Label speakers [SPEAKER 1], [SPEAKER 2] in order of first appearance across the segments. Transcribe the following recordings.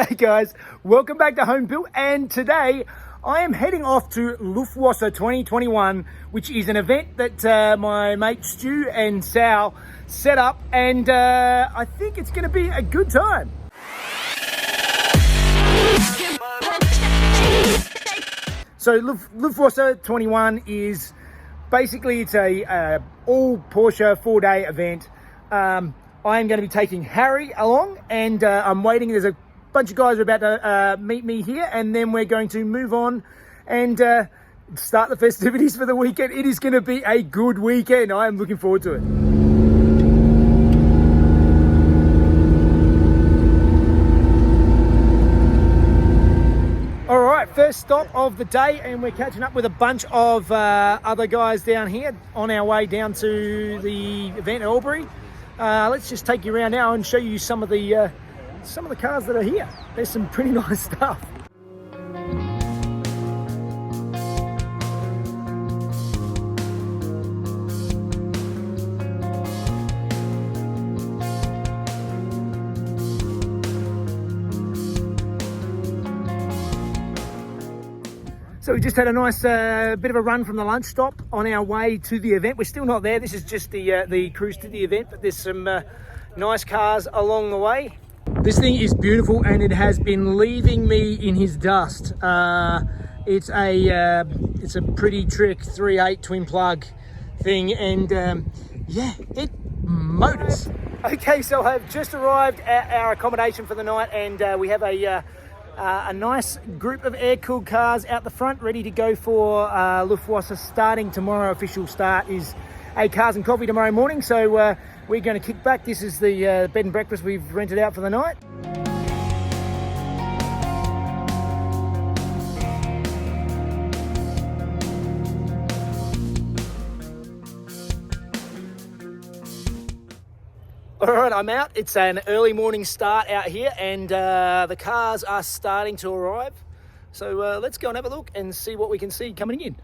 [SPEAKER 1] Hey guys, welcome back to Home Built, and today I am heading off to Luftwasser 2021, which is an event that my mate Stu and Sal set up, and I think it's going to be a good time. So Luftwasser 21 is basically, it's a all Porsche 4-day event. I am going to be taking Harry along, and I'm waiting. There's a bunch of guys are about to meet me here, and then we're going to move on and start the festivities for the weekend. It is going to be a good weekend. I am looking forward to it. All right, first stop of the day, and we're catching up with a bunch of other guys down here on our way down to the event at Albury. Let's just take you around now and show you some of the cars that are here. There's some pretty nice stuff. So we just had a nice bit of a run from the lunch stop on our way to the event. We're still not there. This is just the cruise to the event, but there's some nice cars along the way. This thing is beautiful, and it has been leaving me in his dust. It's a pretty trick 3.8 twin plug thing, and yeah, it motors. Okay, so I've just arrived at our accommodation for the night, and we have a nice group of air-cooled cars out the front, ready to go for Luftwasser starting tomorrow. Official start is a cars and coffee tomorrow morning, so we're going to kick back. This is the bed and breakfast we've rented out for the night. All right, I'm out. It's an early morning start out here, and the cars are starting to arrive. So let's go and have a look and see what we can see coming in.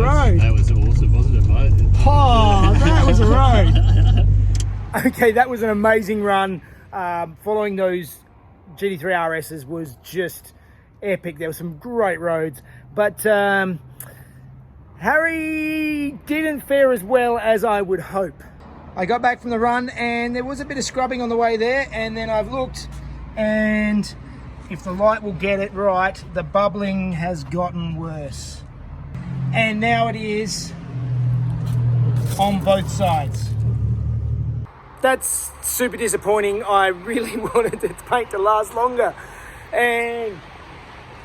[SPEAKER 1] road.
[SPEAKER 2] That was awesome, wasn't it, mate?
[SPEAKER 1] Oh, that was a road. Okay, that was an amazing run. Following those GT3 RSs was just epic. There were some great roads, but Harry didn't fare as well as I would hope. I got back from the run and there was a bit of scrubbing on the way there, and then I've looked, and if the light will get it right, the bubbling has gotten worse. And now it is on both sides. That's super disappointing. I really wanted the paint to last longer, and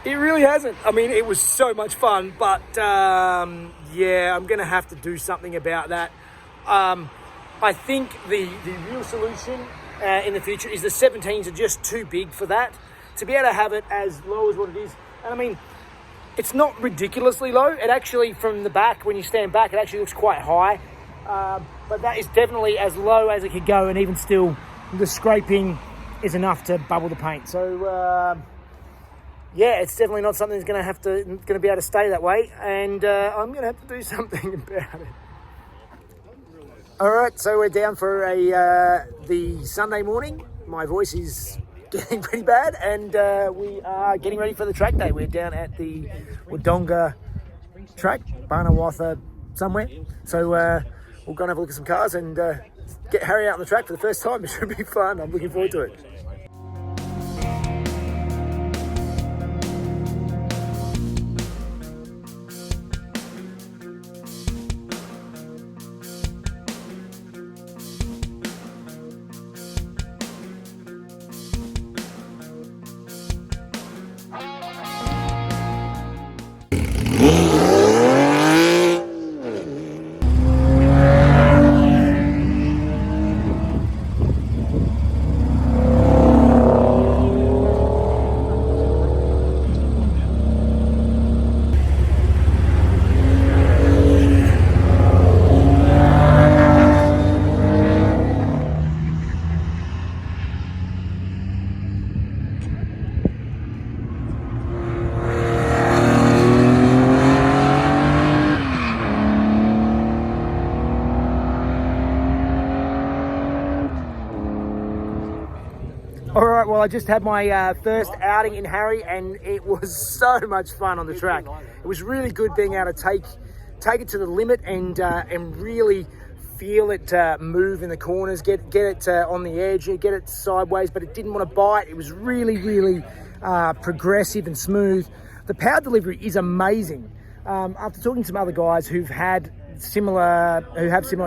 [SPEAKER 1] it really hasn't. I mean, it was so much fun, but yeah, I'm gonna have to do something about that. I think the real solution in the future is the 17s are just too big for that. To be able to have it as low as what it is, and I mean, it's not ridiculously low. It actually, from the back, when you stand back, it actually looks quite high. But that is definitely as low as it could go, and even still, the scraping is enough to bubble the paint. So yeah, it's definitely not something that's going to be able to stay that way, and I'm going to have to do something about it. All right, so we're down for the Sunday morning. My voice is getting pretty bad, and we are getting ready for the track day. We're down at the Wodonga track, Barnawatha somewhere. So we'll go and have a look at some cars and get Harry out on the track for the first time. It should be fun. I'm looking forward to it. All right, well, I just had my first outing in Harry, and it was so much fun on the track. It was really good being able to take it to the limit and really feel it move in the corners, get it on the edge, get it sideways, but it didn't want to bite. It was really, really progressive and smooth. The power delivery is amazing. After talking to some other guys who have similar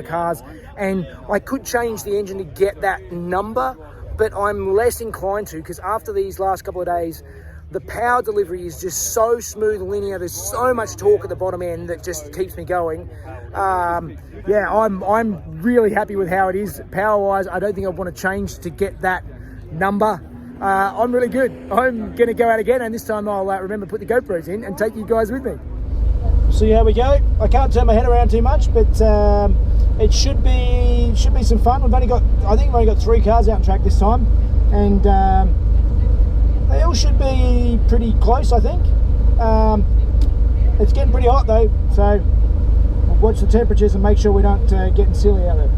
[SPEAKER 1] cars, and I could change the engine to get that number, but I'm less inclined to, because after these last couple of days, the power delivery is just so smooth and linear. There's so much torque at the bottom end that just keeps me going. Yeah, I'm really happy with how it is power-wise. I don't think I want to change to get that number. I'm really good. I'm going to go out again, and this time I'll remember to put the GoPros in and take you guys with me. See how we go. I can't turn my head around too much, but it should be some fun. I think we've only got 3 cars out on track this time, and they all should be pretty close, I think. It's getting pretty hot though, so we'll watch the temperatures and make sure we don't get silly out there.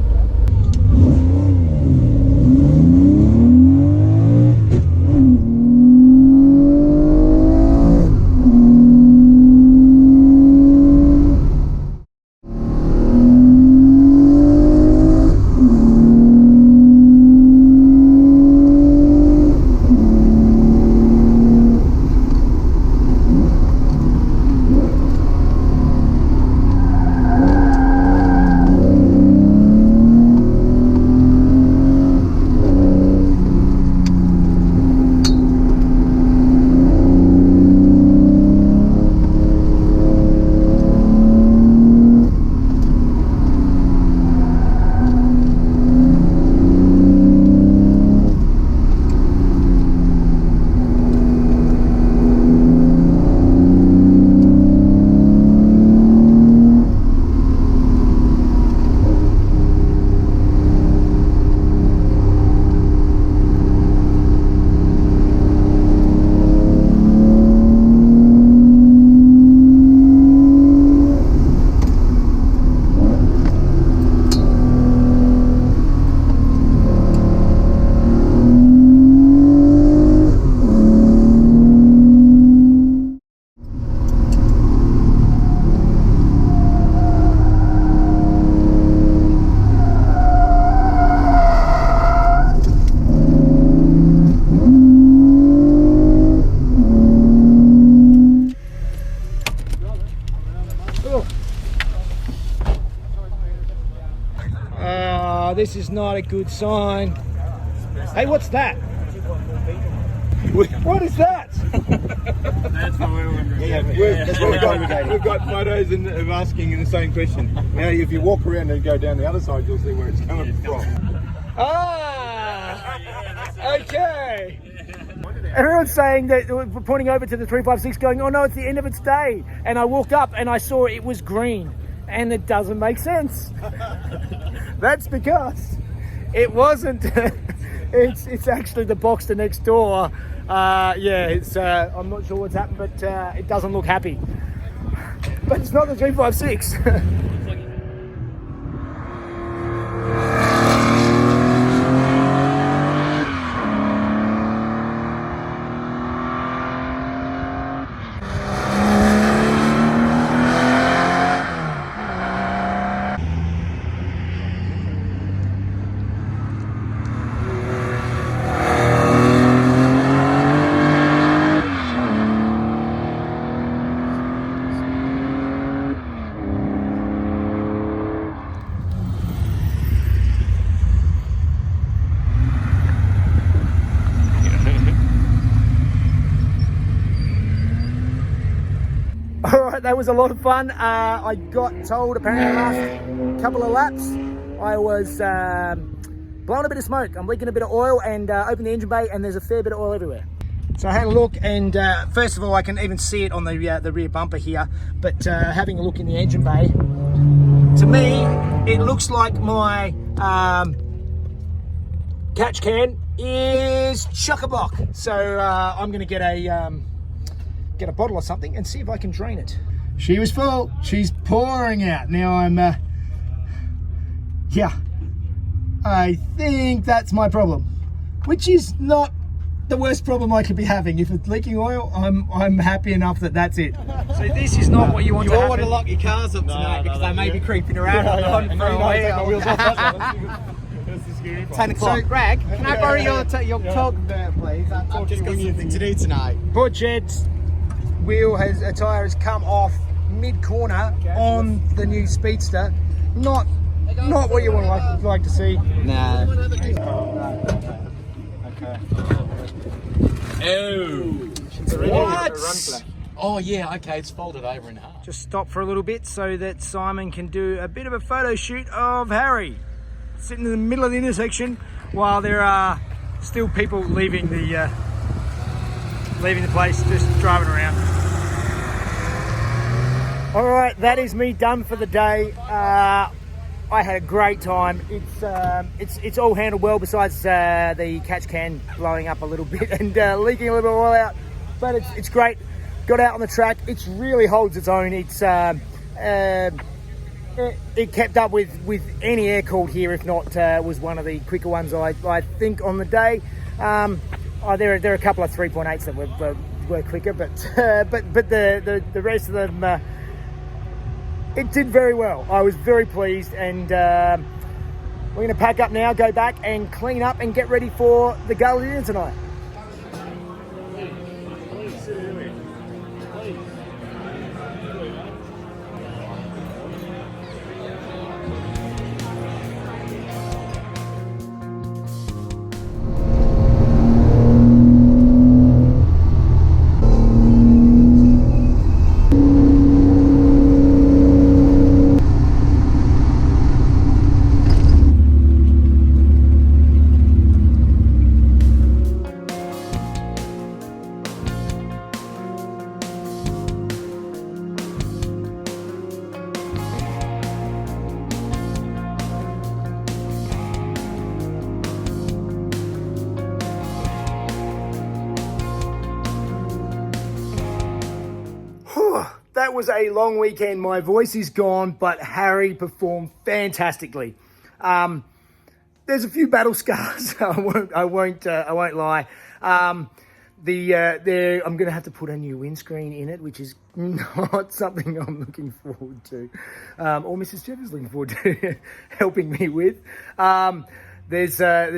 [SPEAKER 1] this is not a good sign. Hey, what's that? What is that?
[SPEAKER 2] That's what we're wondering.
[SPEAKER 3] We've got photos of asking in the same question. Now, if you walk around and go down the other side, you'll see where it's coming from.
[SPEAKER 1] Okay. Everyone's saying that, pointing over to the 356 going, oh no, it's the end of its day. And I walked up and I saw it was green. And it doesn't make sense. That's because it wasn't. It's actually the Boxster next door. I'm not sure what's happened, but it doesn't look happy. But it's not the 356. Alright, that was a lot of fun. I got told apparently last couple of laps I was blowing a bit of smoke. I'm leaking a bit of oil and opened the engine bay and there's a fair bit of oil everywhere. So I had a look and first of all I can even see it on the rear bumper here, but having a look in the engine bay, to me it looks like my catch can is chock-a-block. So I'm going to get a bottle or something and see if I can drain it. She was full. She's pouring out. Now I'm, I think that's my problem, which is not the worst problem I could be having. If it's leaking oil, I'm happy enough that that's it. So this is not what you want to happen.
[SPEAKER 2] You all want to lock your cars up tonight because they may be creeping around on the front. 10 o'clock. So, Greg, can I borrow your talk there, please? I've just got something to do tonight.
[SPEAKER 1] Poor Jed's a tyre has come off mid-corner on the new Speedster. Not what you would like to see.
[SPEAKER 2] Nah.
[SPEAKER 3] Okay.
[SPEAKER 2] Oh. What? Oh yeah, okay, it's folded over in half.
[SPEAKER 1] Just stop for a little bit so that Simon can do a bit of a photo shoot of Harry sitting in the middle of the intersection while there are still people leaving the place, just driving around. All right, that is me done for the day. I had a great time. It's all handled well, besides the catch can blowing up a little bit and leaking a little bit of oil out. But it's great. Got out on the track. It really holds its own. It kept up with any air cooled here, if not was one of the quicker ones I think on the day. There are a couple of 3.8s that were quicker, but the rest of them. It did very well. I was very pleased, and we're going to pack up now, go back and clean up and get ready for the gala dinner tonight. That was a long weekend. My voice is gone, but Harry performed fantastically. There's a few battle scars. I won't lie. I'm going to have to put a new windscreen in it, which is not something I'm looking forward to, or Mrs. Jeff is looking forward to helping me with. There's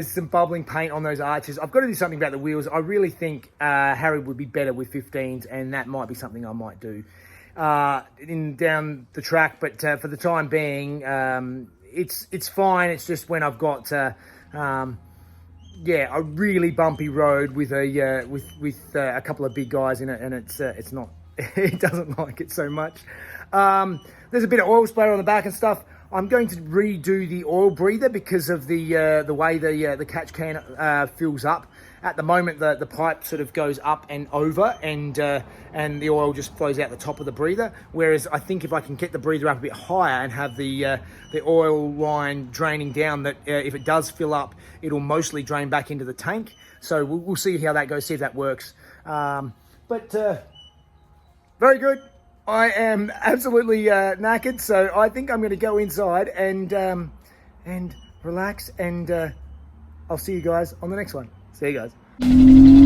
[SPEAKER 1] some bubbling paint on those arches. I've got to do something about the wheels. I really think Harry would be better with 15s, and that might be something I might do down the track. But for the time being, it's fine. It's just when I've got a really bumpy road with a couple of big guys in it, and it's not it doesn't like it so much. There's a bit of oil splatter on the back and stuff. I'm going to redo the oil breather because of the way the catch can fills up. At the moment, the pipe sort of goes up and over, and the oil just flows out the top of the breather. Whereas I think if I can get the breather up a bit higher and have the oil line draining down, that if it does fill up, it'll mostly drain back into the tank. So we'll see how that goes, see if that works. But very good. I am absolutely knackered, so I think I'm going to go inside and relax, and I'll see you guys on the next one. See you guys.